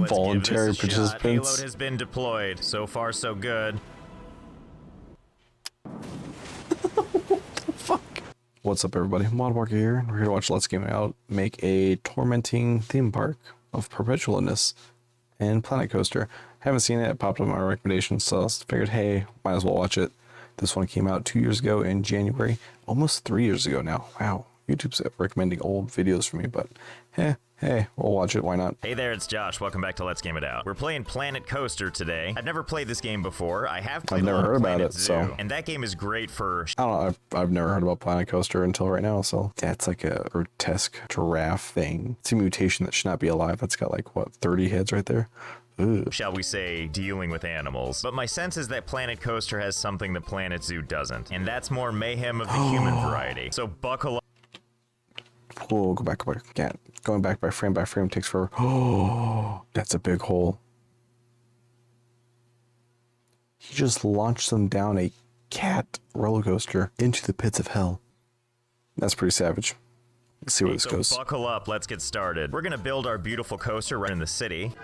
let's voluntary give this a shot. participants. Payload has been deployed. So far, so good. Fuck. What's up, everybody? Modwalker here. We're here to watch Let's Game Out make a tormenting theme park of perpetualness and Planet Coaster. Haven't seen it. It popped up on my recommendations, so I figured, hey, might as well watch it. This one came out 2 years ago in January, almost 3 years ago now. Wow, YouTube's recommending old videos for me, but hey, we'll watch it. Why not? Hey there, it's Josh. Welcome back to Let's Game It Out. We're playing Planet Coaster today. I've never played this game before. I have played I've never heard about it, Zoo, so. and that game is great for. I don't know. I've never heard about Planet Coaster until right now. So that's like a grotesque giraffe thing. It's a mutation that should not be alive. That's got like what 30 heads right there. Ugh. Shall we say, dealing with animals. But my sense is that Planet Coaster has something that Planet Zoo doesn't, and that's more mayhem of the human variety. So buckle up. Whoa, go back. Yeah, going back by frame takes forever. Oh, that's a big hole. He just launched them down a cat roller coaster into the pits of hell. That's pretty savage. Let's see where this goes. Buckle up, let's get started. We're gonna build our beautiful coaster right in the city.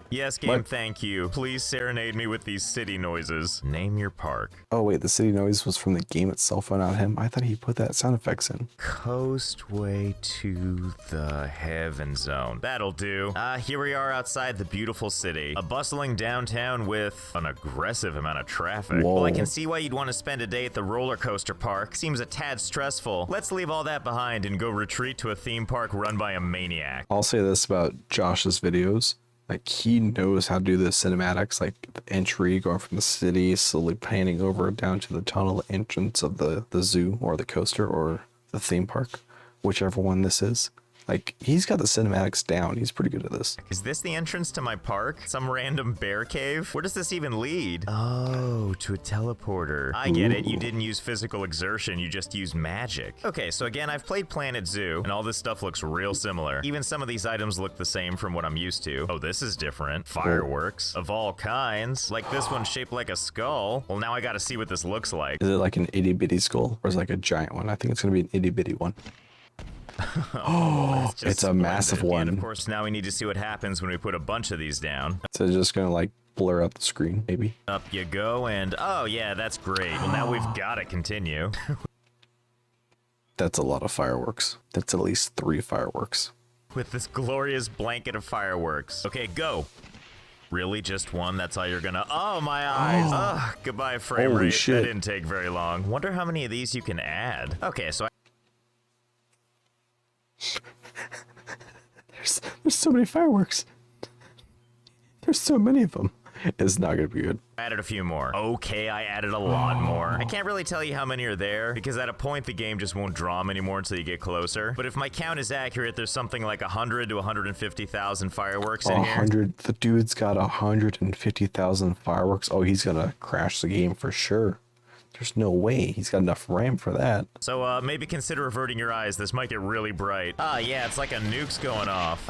Yes, game, thank you. Please serenade me with these city noises. Name your park. Oh wait, the city noise was from the game itself and not him. I thought he put that sound effects in. Coastway to the Heaven Zone. That'll do. Here we are outside the beautiful city. A bustling downtown with an aggressive amount of traffic. Whoa. Well, I can see why you'd want to spend a day at the roller coaster park. Seems a tad stressful. Let's leave all that behind and go retreat to a theme park run by a maniac. I'll say this about Josh's videos. Like, he knows how to do the cinematics, like the entry, going from the city, slowly panning over down to the tunnel entrance of the zoo or the coaster or the theme park, whichever one this is. Like, he's got the cinematics down. He's pretty good at this. Is this the entrance to my park? Some random bear cave? Where does this even lead? Oh, to a teleporter. I get it. You didn't use physical exertion. You just used magic. Okay, so again, I've played Planet Zoo, and all this stuff looks real similar. Even some of these items look the same from what I'm used to. Oh, this is different. Fireworks of all kinds. Like this one shaped like a skull. Well, now I gotta see what this looks like. Is it like an itty bitty skull or is it like a giant one? I think it's going to be an itty bitty one. Oh, it's a massive one. And of course, now we need to see what happens when we put a bunch of these down. So it's just gonna like blur out the screen, maybe. Up you go, and oh yeah, that's great. Well, now we've got to continue. That's a lot of fireworks. That's at least 3 fireworks. With this glorious blanket of fireworks. Okay, go. Really, just one? That's all you're gonna... Oh, my eyes. Oh, goodbye, frame Holy rate. shit. That didn't take very long. Wonder how many of these you can add. Okay, so There's so many fireworks. There's so many of them. It's not gonna be good. I added a few more. Okay, I added a lot more. I can't really tell you how many are there, because at a point the game just won't draw them anymore until you get closer. But if my count is accurate, there's something like 100 to 150,000 fireworks in here. 100. The dude's got 150,000 fireworks. Oh, he's gonna crash the game for sure. There's no way he's got enough RAM for that. So maybe consider averting your eyes. This might get really bright. Ah, yeah, it's like a nuke's going off.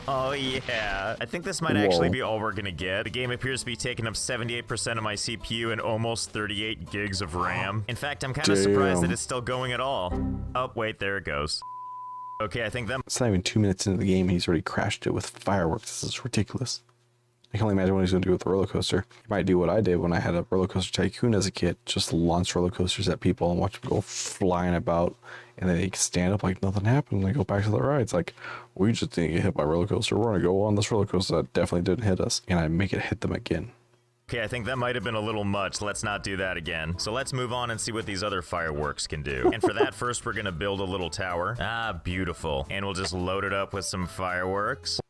Oh, yeah. I think this might actually be all we're gonna get. The game appears to be taking up 78% of my CPU and almost 38 gigs of RAM. In fact, I'm kind of surprised that it's still going at all. Oh, wait, there it goes. Okay, I think that... It's not even 2 minutes into the game, he's already crashed it with fireworks. This is ridiculous. I can only imagine what he's going to do with the roller coaster. He might do what I did when I had a Rollercoaster Tycoon as a kid. Just launch roller coasters at people and watch them go flying about. And then they stand up like nothing happened and they go back to the ride. It's like, we just didn't get hit by a roller coaster. We're going to go on this roller coaster that definitely didn't hit us. And I make it hit them again. Okay, I think that might have been a little much. Let's not do that again. So let's move on and see what these other fireworks can do. And for that, first we're going to build a little tower. Ah, beautiful. And we'll just load it up with some fireworks.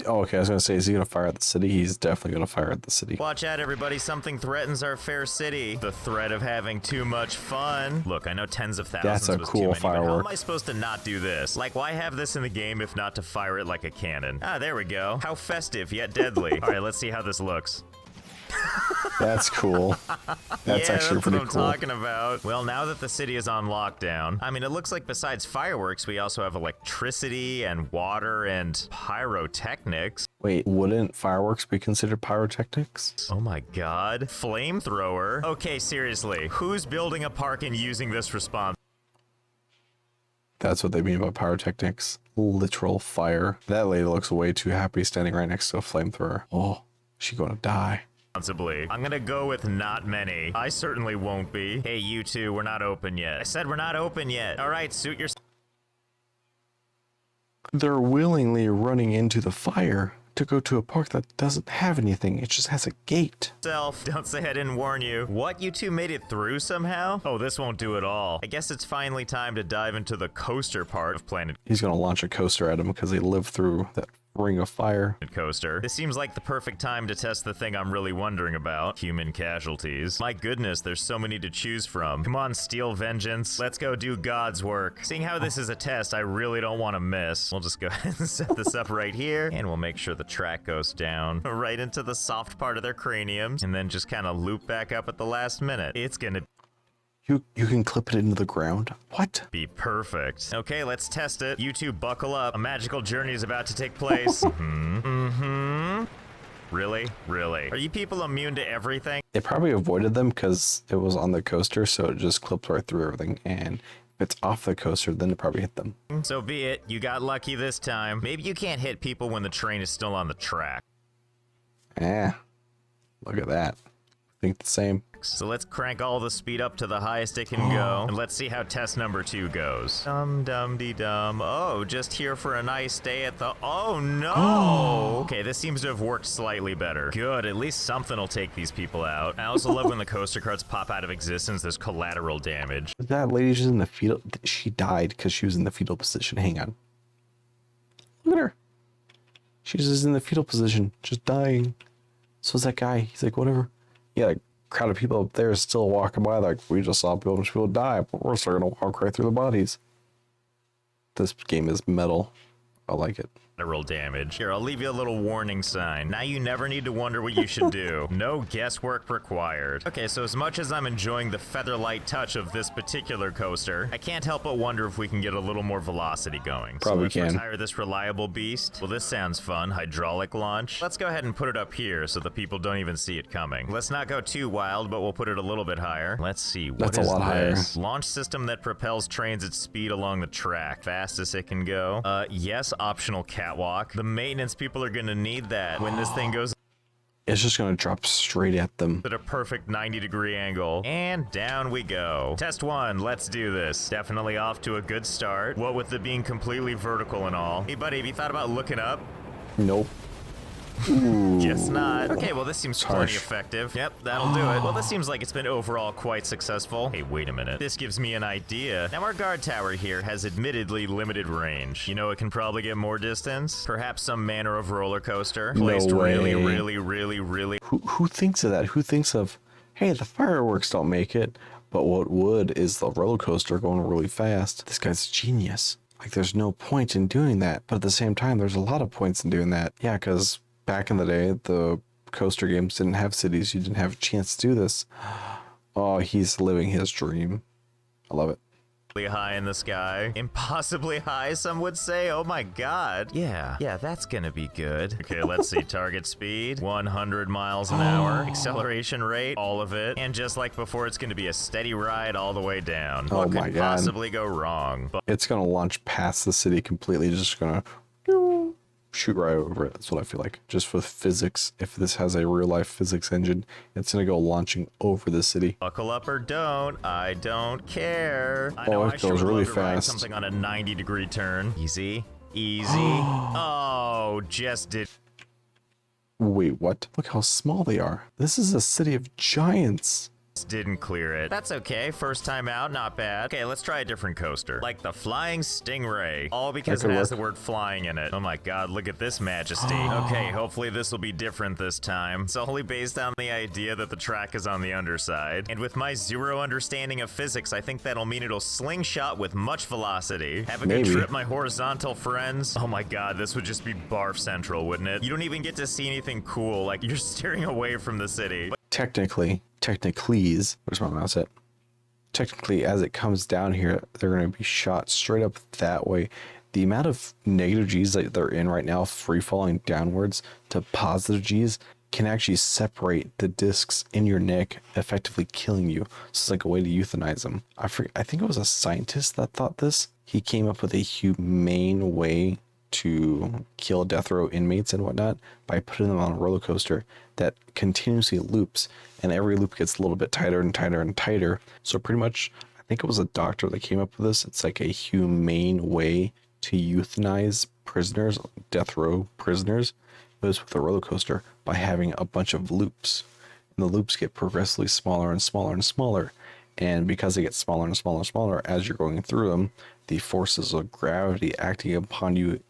Oh, okay, I was going to say, is he going to fire at the city? He's definitely going to fire at the city. Watch out, everybody. Something threatens our fair city. The threat of having too much fun. Look, I know tens of thousands That's a was cool too many, firework. but how am I supposed to not do this? Like, why have this in the game if not to fire it like a cannon? Ah, there we go. How festive, yet deadly. All right, let's see how this looks. That's cool. That's actually pretty cool. That's what I'm talking about. Well, now that the city is on lockdown, I mean, it looks like besides fireworks, we also have electricity and water and pyrotechnics. Wait, wouldn't fireworks be considered pyrotechnics? Oh my god. Flamethrower? Okay, seriously. Who's building a park and using this response? That's what they mean by pyrotechnics. Literal fire. That lady looks way too happy standing right next to a flamethrower. Oh, she gonna die. Responsibly. I'm gonna go with not many. I certainly won't be. Hey, you two, we're not open yet. I said we're not open yet. All right, suit yourself. They're willingly running into the fire to go to a park that doesn't have anything. It just has a gate. Don't say I didn't warn you. What? You two made it through somehow? Oh, this won't do at all. I guess it's finally time to dive into the coaster part of Planet He's gonna launch a coaster at him because he lived through that ring of fire. Coaster. This seems like the perfect time to test the thing I'm really wondering about. Human casualties. My goodness, there's so many to choose from. Come on, Steel Vengeance. Let's go do God's work. Seeing how this is a test, I really don't want to miss. We'll just go ahead and set this up right here, and we'll make sure the track goes down right into the soft part of their craniums, and then just kind of loop back up at the last minute. It's gonna You can clip it into the ground? What? be perfect. Okay, let's test it. You two buckle up. A magical journey is about to take place. Really? Really? Are you people immune to everything? They probably avoided them because it was on the coaster, so it just clipped right through everything. And if it's off the coaster, then it probably hit them. So be it. You got lucky this time. Maybe you can't hit people when the train is still on the track. Look at that. Think the same. So let's crank all the speed up to the highest it can go, and let's see how test number 2 goes. Dum-dum-de-dum. Oh, just here for a nice day at the... Oh, no! Okay, this seems to have worked slightly better. Good, at least something will take these people out. I also love when the coaster carts pop out of existence. There's collateral damage. That lady just in the fetal... She died because she was in the fetal position. Hang on. Look at her. She's just in the fetal position, just dying. So is that guy. He's like, whatever. Yeah, like, crowd of people up there is still walking by like, we just saw people die, but we're still gonna walk right through the bodies. This game is metal. I like it. Collateral damage. Here, I'll leave you a little warning sign. Now you never need to wonder what you should do. No guesswork required. Okay, so as much as I'm enjoying the feather-light touch of this particular coaster, I can't help but wonder if we can get a little more velocity going. Probably so let's can. retire this reliable beast. Well, this sounds fun. Hydraulic launch. Let's go ahead and put it up here so the people don't even see it coming. Let's not go too wild, but we'll put it a little bit higher. Let's see. What That's a lot higher. Launch system that propels trains at speed along the track. Fastest it can go. Yes, optional catwalk. The maintenance people are gonna need that when this thing goes It's just gonna drop straight at them. at a perfect 90-degree angle. And down we go. Test 1, let's do this. Definitely off to a good start. What with it being completely vertical and all. Hey buddy, have you thought about looking up? Nope. Ooh. Guess not. Okay, well this seems plenty harsh. effective. Yep, that'll do it. Well, this seems like it's been overall quite successful. Hey, wait a minute. This gives me an idea. Now our guard tower here has admittedly limited range. You know it can probably get more distance? Perhaps some manner of roller coaster. Placed really, way. really... Who thinks of that? Who thinks of, hey, the fireworks don't make it, but what would is the roller coaster going really fast. This guy's a genius. Like, there's no point in doing that, but at the same time, there's a lot of points in doing that. Yeah, because back in the day, the coaster games didn't have cities. You didn't have a chance to do this. Oh, he's living his dream. I love it. high in the sky. Impossibly high, some would say. Oh my god. Yeah, that's gonna be good. Okay, let's see. Target speed, 100 miles an hour. Acceleration rate, all of it. And just like before, it's gonna be a steady ride all the way down. Oh What my could God. possibly go wrong? But It's going to launch past the city completely, just going to shoot right over it. That's what I feel like. Just with physics, if this has a real life physics engine, it's going to go launching over the city. buckle up or don't, I don't care. I know Oh, I it sure goes would really love to ride fast. something on a 90-degree turn. Easy. Oh, just did. Wait, what? Look how small they are. This is a city of giants. Didn't clear it. That's okay. First time out, not bad. Okay, let's try a different coaster. Like the Flying Stingray. All because That it could has work. the word flying in it. Oh my god, look at this majesty. Okay, hopefully this will be different this time. It's only based on the idea that the track is on the underside. And with my zero understanding of physics, I think that'll mean it'll slingshot with much velocity. Have a Maybe. good trip, my horizontal friends. Oh my god, this would just be barf central, wouldn't it? You don't even get to see anything cool. Like, you're steering away from the city. Technically, where's my mouse at? Technically, as it comes down here, they're going to be shot straight up that way. The amount of negative G's that they're in right now, free falling downwards to positive G's, can actually separate the discs in your neck, effectively killing you. So it's like a way to euthanize them. I think it was a scientist that thought this. He came up with a humane way to kill death row inmates and whatnot by putting them on a roller coaster that continuously loops, and every loop gets a little bit tighter and tighter and tighter. So pretty much, I think it was a doctor that came up with this. It's like a humane way to euthanize prisoners, death row prisoners, goes with a roller coaster by having a bunch of loops, and the loops get progressively smaller and smaller and smaller. And because they get smaller and smaller and smaller as you're going through them, the forces of gravity acting upon you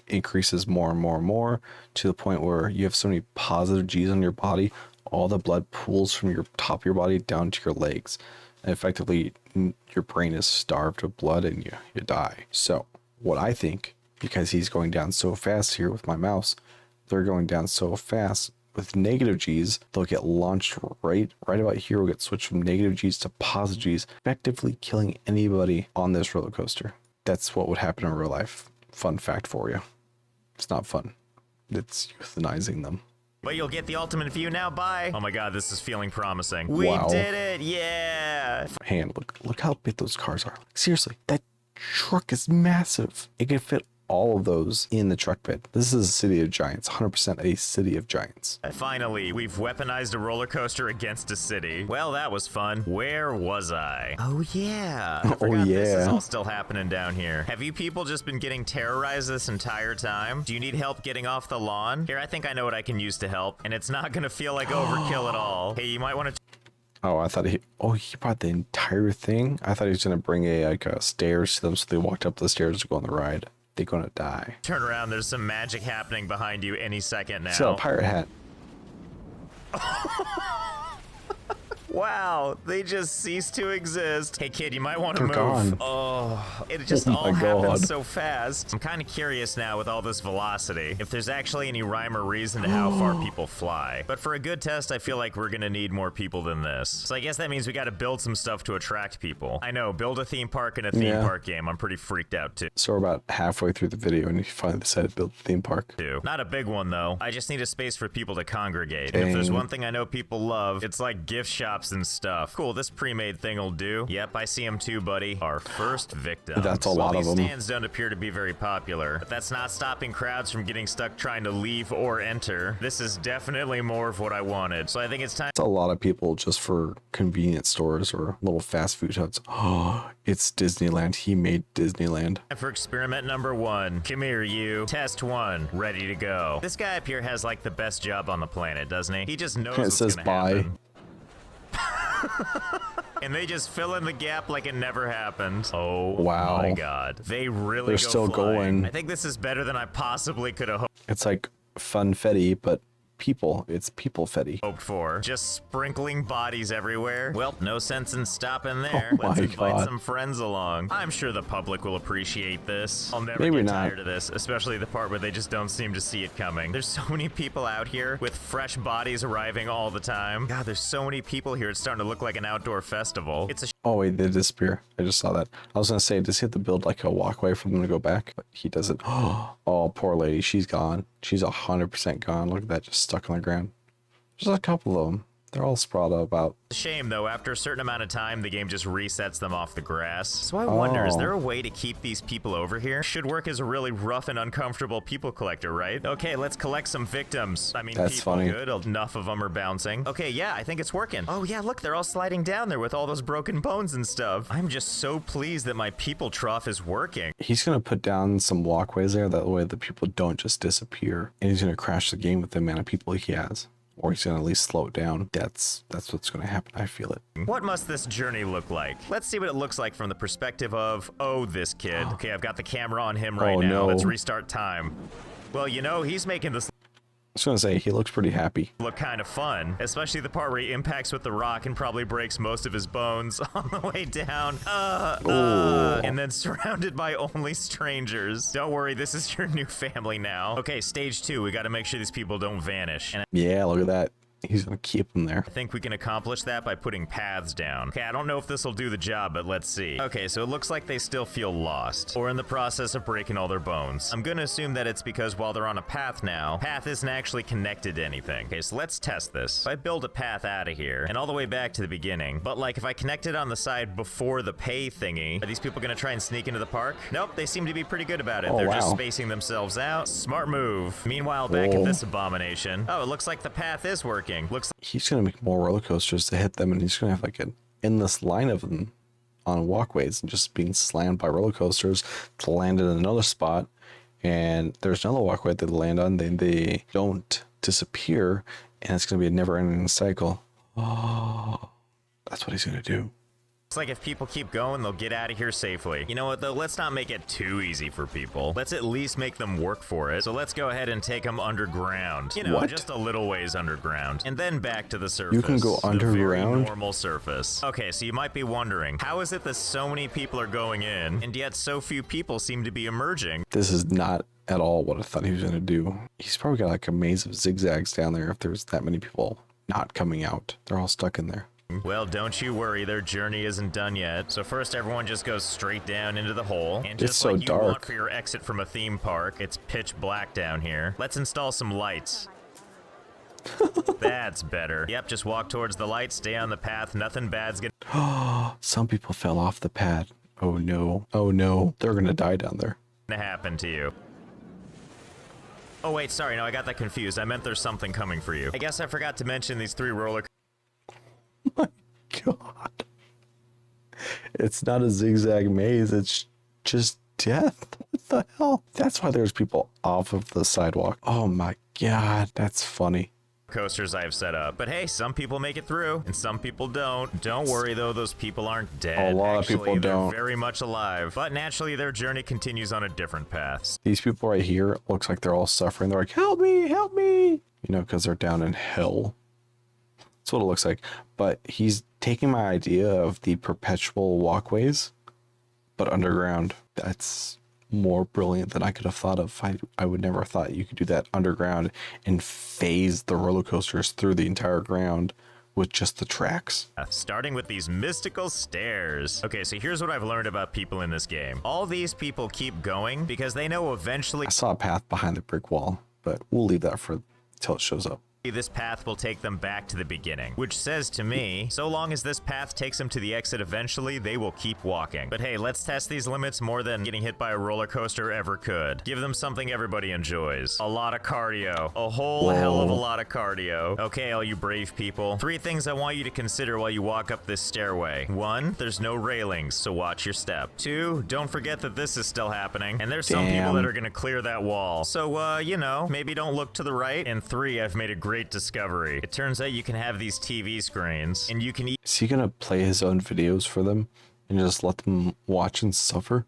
increases more and more and more, to the point where you have so many positive G's on your body, all the blood pools from your top of your body down to your legs. And effectively, your brain is starved of blood and you die. So what I think, because he's going down so fast here with my mouse, they're going down so fast with negative G's, they'll get launched right about here. We'll get switched from negative G's to positive G's, effectively killing anybody on this roller coaster. That's what would happen in real life. Fun fact for you. It's not fun. It's euthanizing them. But you'll get the ultimate view now. Bye. Oh my god, this is feeling promising. We Wow. did it. Yeah. Man, look how big those cars are. Like, seriously, that truck is massive. It can fit all of those in the truck bed. This is a city of giants, 100% a city of giants. Finally, we've weaponized a roller coaster against a city. Well, that was fun. Where was I? Oh yeah. I forgot this is all still happening down here. Have you people just been getting terrorized this entire time? Do you need help getting off the lawn? Here, I think I know what I can use to help, and it's not gonna feel like overkill at all. Hey, you might want to... Oh, I thought he brought the entire thing? I thought he was gonna bring a stairs to them so they walked up the stairs to go on the ride. They're gonna die. Turn around, there's some magic happening behind you any second now. So, pirate hat. Wow, they just ceased to exist. Hey kid, you might want to move. Gone. Oh, it just all happens so fast. I'm kind of curious now with all this velocity, if there's actually any rhyme or reason to how far people fly. But for a good test, I feel like we're gonna need more people than this. So I guess that means we gotta build some stuff to attract people. I know, build a theme park in a theme park game. I'm pretty freaked out too. So we're about halfway through the video and you finally decided to build a theme park. Not a big one though. I just need a space for people to congregate. And if there's one thing I know people love, it's like gift shops and stuff. Cool, this pre-made thing will do. Yep, I see him too, buddy. Our first victim. That's a lot of them. These stands don't appear to be very popular, but that's not stopping crowds from getting stuck trying to leave or enter. This is definitely more of what I wanted. So I think it's time. It's a lot of people just for convenience stores or little fast food hubs. Oh, it's Disneyland. He made Disneyland. For experiment number 1. Come here, you. Test 1. Ready to go. This guy up here has like the best job on the planet, doesn't he? He just knows what's gonna happen. And they just fill in the gap like it never happened. Oh wow. My god. They really They're go still flying. going. I think this is better than I possibly could have It's like funfetti, but people. It's people-fetti. hoped for. Just sprinkling bodies everywhere. Well, no sense in stopping there. Oh Let's my invite God. some friends along. I'm sure the public will appreciate this. I'll never Maybe get not. tired of this, especially the part where they just don't seem to see it coming. There's so many people out here with fresh bodies arriving all the time. God, there's so many people here. It's starting to look like an outdoor festival. It's a Oh wait, they disappear. I just saw that. I was gonna say, does he have to build like a walkway for them to go back? But he doesn't. Oh, poor lady. She's gone. She's 100% gone. Look at that, just stuck on the ground. There's a couple of them. They're all sprawled about. shame, though. After a certain amount of time, the game just resets them off the grass. So I wonder, is there a way to keep these people over here? Should work as a really rough and uncomfortable people collector, right? Okay, let's collect some victims. I mean, That's people, funny. good. Enough of them are bouncing. Okay, yeah, I think it's working. Oh, yeah, look, they're all sliding down there with all those broken bones and stuff. I'm just so pleased that my people trough is working. He's gonna put down some walkways there. That way the people don't just disappear. And he's gonna crash the game with the amount of people he has. Or he's gonna at least slow it down. That's what's gonna happen. I feel it. What must this journey look like? Let's see what it looks like from the perspective of, oh, this kid. Okay, I've got the camera on him right now. No. Let's restart time. Well, you know, he's making this I was gonna say, he looks pretty happy. look kind of fun, especially the part where he impacts with the rock and probably breaks most of his bones on the way down. And then surrounded by only strangers. Don't worry, this is your new family now. Okay, stage 2, we gotta make sure these people don't vanish. And Yeah, look at that. He's gonna keep them there. I think we can accomplish that by putting paths down. Okay, I don't know if this will do the job, but let's see. Okay, so it looks like they still feel lost, or in the process of breaking all their bones. I'm gonna assume that it's because while they're on a path now, path isn't actually connected to anything. Okay, so let's test this. If I build a path out of here, and all the way back to the beginning, but like if I connect it on the side before the pay thingy, are these people gonna try and sneak into the park? Nope, they seem to be pretty good about it. They're just spacing themselves out. Smart move. Meanwhile, back at this abomination. Oh, it looks like the path is working. Looks like He's gonna make more roller coasters to hit them, and he's gonna have like an endless line of them on walkways and just being slammed by roller coasters to land in another spot. And there's another walkway that they land on, then they don't disappear, and it's gonna be a never-ending cycle. Oh, that's what he's gonna do. Looks like if people keep going, they'll get out of here safely. You know what, though? Let's not make it too easy for people. Let's at least make them work for it. So let's go ahead and take them underground. You know, just a little ways underground. And then back to the surface. You can go underground? The very normal surface. Okay, so you might be wondering, how is it that so many people are going in, and yet so few people seem to be emerging? This is not at all what I thought he was gonna do. He's probably got like a maze of zigzags down there if there's that many people not coming out. They're all stuck in there. Well, don't you worry, their journey isn't done yet. So first, everyone just goes straight down into the hole. And just like you want for your exit from a theme park, it's pitch black down here. Let's install some lights. That's better. Yep, just walk towards the light, stay on the path, nothing bad's gonna Some people fell off the pad. Oh no. Oh no. They're gonna die down there. happen to you. Oh wait, sorry, no, I got that confused. I meant there's something coming for you. I guess I forgot to mention these 3 roller... My God. It's not a zigzag maze, it's just death. What the hell? That's why there's people off of the sidewalk. Oh my God, that's funny. Coasters I have set up. But hey, some people make it through, and some people don't. Don't worry though, those people aren't dead. A lot of people don't. They're very much alive. But naturally, their journey continues on a different path. These people right here, looks like they're all suffering. They're like, help me, help me. You know, because they're down in hell. That's what it looks like. But he's taking my idea of the perpetual walkways, but underground. That's more brilliant than I could have thought of. I would never have thought you could do that underground and phase the roller coasters through the entire ground with just the tracks. Starting with these mystical stairs. Okay, so here's what I've learned about people in this game. All these people keep going because they know eventually... I saw a path behind the brick wall, but we'll leave that for till it shows up. This path will take them back to the beginning, which says to me, so long as this path takes them to the exit eventually, they will keep walking. But hey, let's test these limits more than getting hit by a roller coaster ever could. Give them something everybody enjoys. A lot of cardio. A whole hell of a lot of cardio. Okay, all you brave people. 3 things I want you to consider while you walk up this stairway. 1, there's no railings, so watch your step. 2, don't forget that this is still happening. And there's some people that are gonna clear that wall. So, you know, maybe don't look to the right. And 3, I've made a great discovery. It turns out you can have these TV screens, and you can... Is he gonna play his own videos for them and just let them watch and suffer?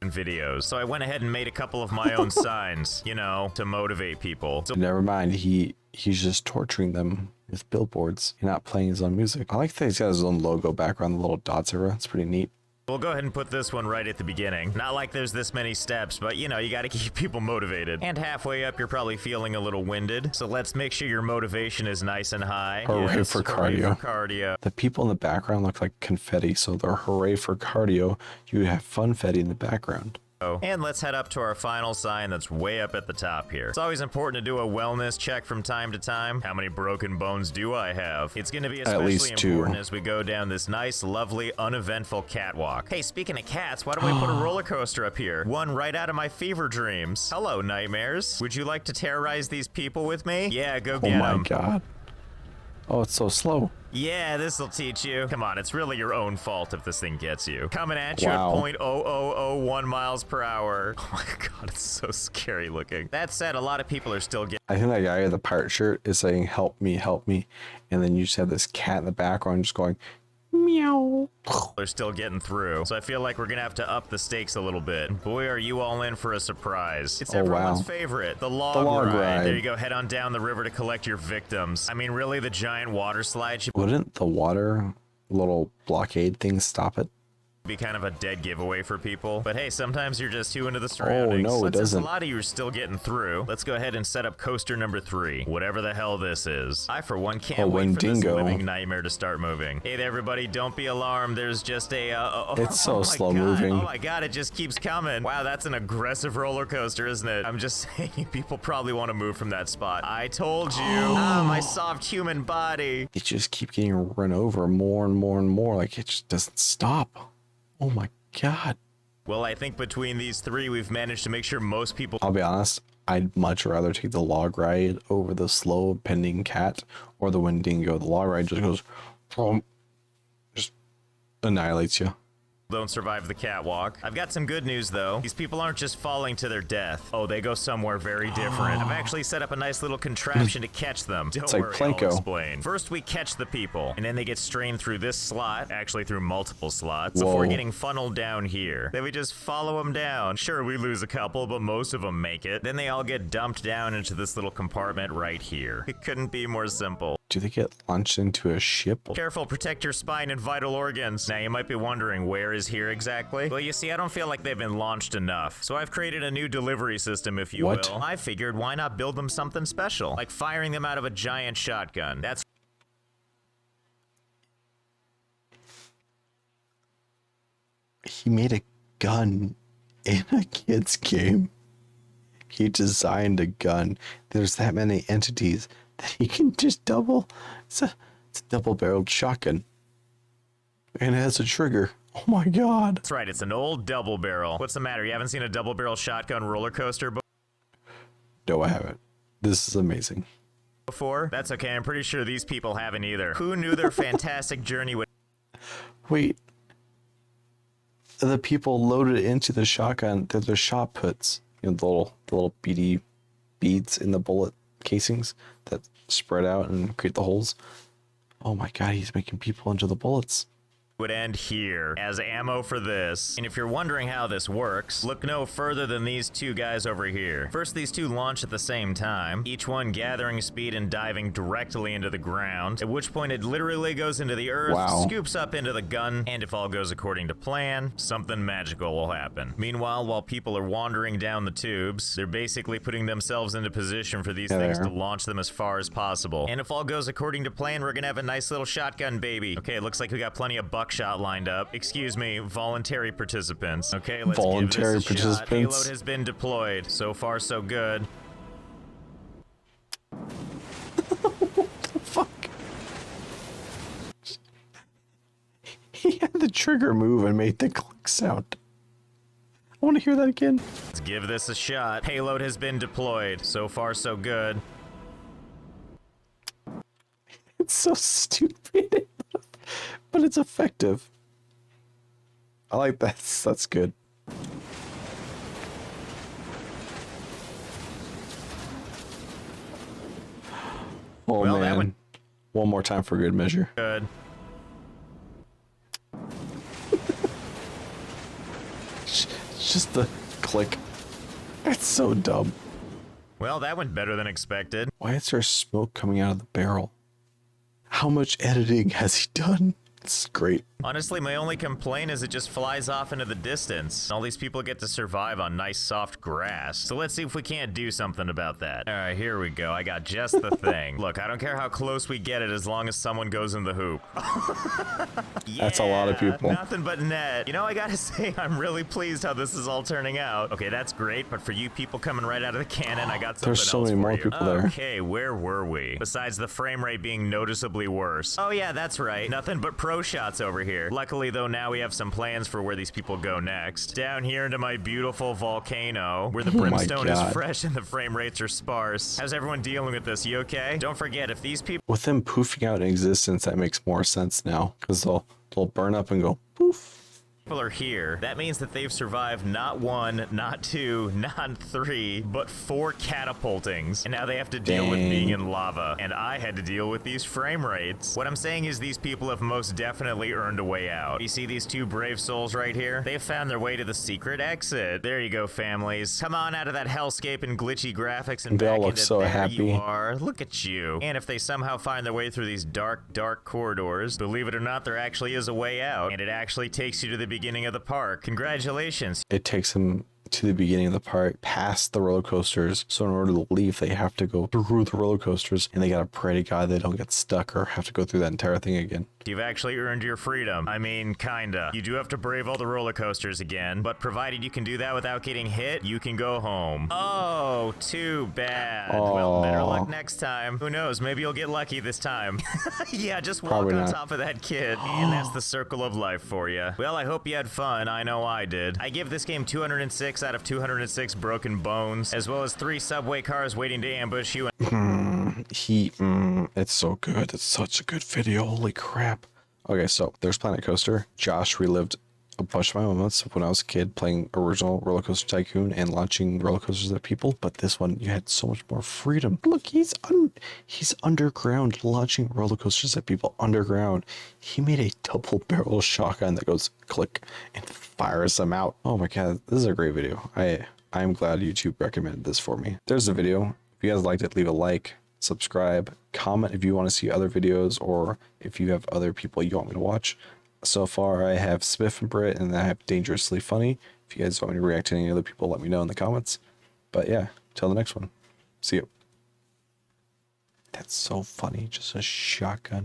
Videos. So I went ahead and made a couple of my own signs, you know, to motivate people. So never mind, he's just torturing them with billboards and not playing his own music. I like that he's got his own logo background, the little dots everywhere. It's pretty neat. we'll go ahead and put this one right at the beginning. Not like there's this many steps, but you know, you gotta keep people motivated. And halfway up, you're probably feeling a little winded. So let's make sure your motivation is nice and high. Hooray for cardio. Hooray for cardio. The people in the background look like confetti, so they're hooray for cardio. You have funfetti in the background. And let's head up to our final sign that's way up at the top here. It's always important to do a wellness check from time to time. How many broken bones do I have? It's going to be especially important as we go down this nice, lovely, uneventful catwalk. Hey, speaking of cats, why don't we put a roller coaster up here? One right out of my fever dreams. Hello, nightmares. Would you like to terrorize these people with me? Yeah, go get them. Oh my god. Oh, it's so slow. Yeah, this'll teach you. Come on, it's really your own fault if this thing gets you. Coming at you at 0.0001 miles per hour. Oh my god, it's so scary looking. That said, a lot of people are still getting... I think that guy in the pirate shirt is saying, help me, and then you just have this cat in the background just going, meow. They're still getting through, so I feel like we're gonna have to up the stakes a little bit. Boy, are you all in for a surprise. It's everyone's favorite, the log ride. There you go, head on down the river to collect your victims. I mean, really, the giant water slide should... Wouldn't the water little blockade thing stop it? Be kind of a dead giveaway for people, but hey, sometimes you're just too into the surroundings. Oh no, it doesn't. Since a lot of you are still getting through, let's go ahead and set up coaster number 3, whatever the hell this is. I for one can't wait for this living nightmare to start moving. Hey there everybody, don't be alarmed, there's just a it's so slow God. moving. Oh my god, it just keeps coming. Wow, that's an aggressive roller coaster, isn't it? I'm just saying, people probably want to move from that spot. I told you. My soft human body. It just keeps getting run over more and more and more, like it just doesn't stop. Oh my god. Well, I think between these 3, we've managed to make sure most people... I'll be honest, I'd much rather take the log ride over the slow pending cat or the Wendigo. The log ride just goes, just annihilates you. Don't survive the catwalk. I've got some good news though. These people aren't just falling to their death. Oh, they go somewhere very different. I've actually set up a nice little contraption to catch them. Don't worry, I'll explain. First we catch the people, and then they get strained through this slot, actually through multiple slots, before getting funneled down here. Then we just follow them down. Sure, we lose a couple, but most of them make it. Then they all get dumped down into this little compartment right here. It couldn't be more simple. Do they get launched into a ship? Careful, protect your spine and vital organs. Now you might be wondering, where is here exactly? Well, you see, I don't feel like they've been launched enough. So I've created a new delivery system, if you will. I figured, why not build them something special? Like firing them out of a giant shotgun. That's... He made a gun in a kid's game. He designed a gun. There's that many entities that he can just double. It's a double-barreled shotgun. And it has a trigger. Oh my god. That's right, it's an old double barrel. What's the matter? You haven't seen a double barrel shotgun roller coaster No, I haven't. This is amazing. before? That's okay, I'm pretty sure these people haven't either. Who knew their fantastic journey would... Wait. The people loaded into the shotgun, they're the shot puts. You know, the little beady beads in the bullet casings that spread out and create the holes. Oh my god, he's making people into the bullets. Would end here as ammo for this. And if you're wondering how this works, look no further than these 2 guys over here. First, these 2 launch at the same time, each one gathering speed and diving directly into the ground, at which point it literally goes into the earth, scoops up into the gun, and if all goes according to plan, something magical will happen. Meanwhile, while people are wandering down the tubes, they're basically putting themselves into position for these things to launch them as far as possible. And if all goes according to plan, we're gonna have a nice little shotgun baby. Okay, looks like we got plenty of buckshot lined up. Excuse me, voluntary participants. Okay, let's voluntary give this a shot. participants. Payload has been deployed. So far, so good. What the fuck? He had the trigger move and made the click sound. I want to hear that again. Let's give this a shot. Payload has been deployed. So far, so good. It's so stupid. But it's effective. I like that. That's good. Oh well, man. One more time for good measure. Good. Just the click. That's so dumb. Well, that went better than expected. Why is there smoke coming out of the barrel? How much editing has he done? This is great. Honestly, my only complaint is it just flies off into the distance. All these people get to survive on nice soft grass. So let's see if we can't do something about that. All right, here we go. I got just the thing. Look, I don't care how close we get it as long as someone goes in the hoop. Yeah, that's a lot of people. Nothing but net. You know, I gotta say, I'm really pleased how this is all turning out. Okay, that's great, but for you people coming right out of the cannon, I got something else. There's so many more people there. Okay, where were we? Besides the frame rate being noticeably worse. Oh yeah, that's right. Nothing but pro shots over here. Luckily though, now we have some plans for where these people go next. Down here into my beautiful volcano, where the brimstone is fresh and the frame rates are sparse. How's everyone dealing with this? You okay? Don't forget, if these people... With them poofing out in existence, that makes more sense now, because they'll burn up and go poof. People are here, that means that they've survived not 1, not 2, not 3, but 4 catapultings. And now they have to deal with being in lava. And I had to deal with these frame rates. What I'm saying is these people have most definitely earned a way out. You see these 2 brave souls right here? They've found their way to the secret exit. There you go, families. Come on out of that hellscape and glitchy graphics and they back all look into so there happy. You are. Look at you. And if they somehow find their way through these dark, dark corridors, believe it or not, there actually is a way out. And it actually takes you to the beginning beginning of the park. Congratulations. It takes them to the beginning of the park, past the roller coasters. So in order to leave, they have to go through the roller coasters, and they gotta pray to God they don't get stuck or have to go through that entire thing again. You've actually earned your freedom. I mean, kinda. You do have to brave all the roller coasters again, but provided you can do that without getting hit, you can go home. Oh, too bad. Well, better luck next time. Who knows, maybe you'll get lucky this time. Yeah, just walk Probably on not. top of that kid, and that's the circle of life for you. Well, I hope you had fun. I know I did. I give this game 206 out of 206 broken bones, as well as 3 subway cars waiting to ambush you. It's so good. It's such a good video. Holy crap. Okay, so there's Planet Coaster. Josh relived a bunch of my moments of when I was a kid playing original Rollercoaster Tycoon and launching roller coasters at people. But this one, you had so much more freedom. Look, he's underground launching roller coasters at people underground. He made a double barrel shotgun that goes click and fires them out. Oh my god, this is a great video. I'm glad YouTube recommended this for me. There's the video. If you guys liked it, leave a like, subscribe, comment if you want to see other videos, or if you have other people you want me to watch. So far, I have Spiff and Brit, and I have Dangerously Funny. If you guys want me to react to any other people, let me know in the comments. But yeah, till the next one. See you. That's so funny. Just a shotgun.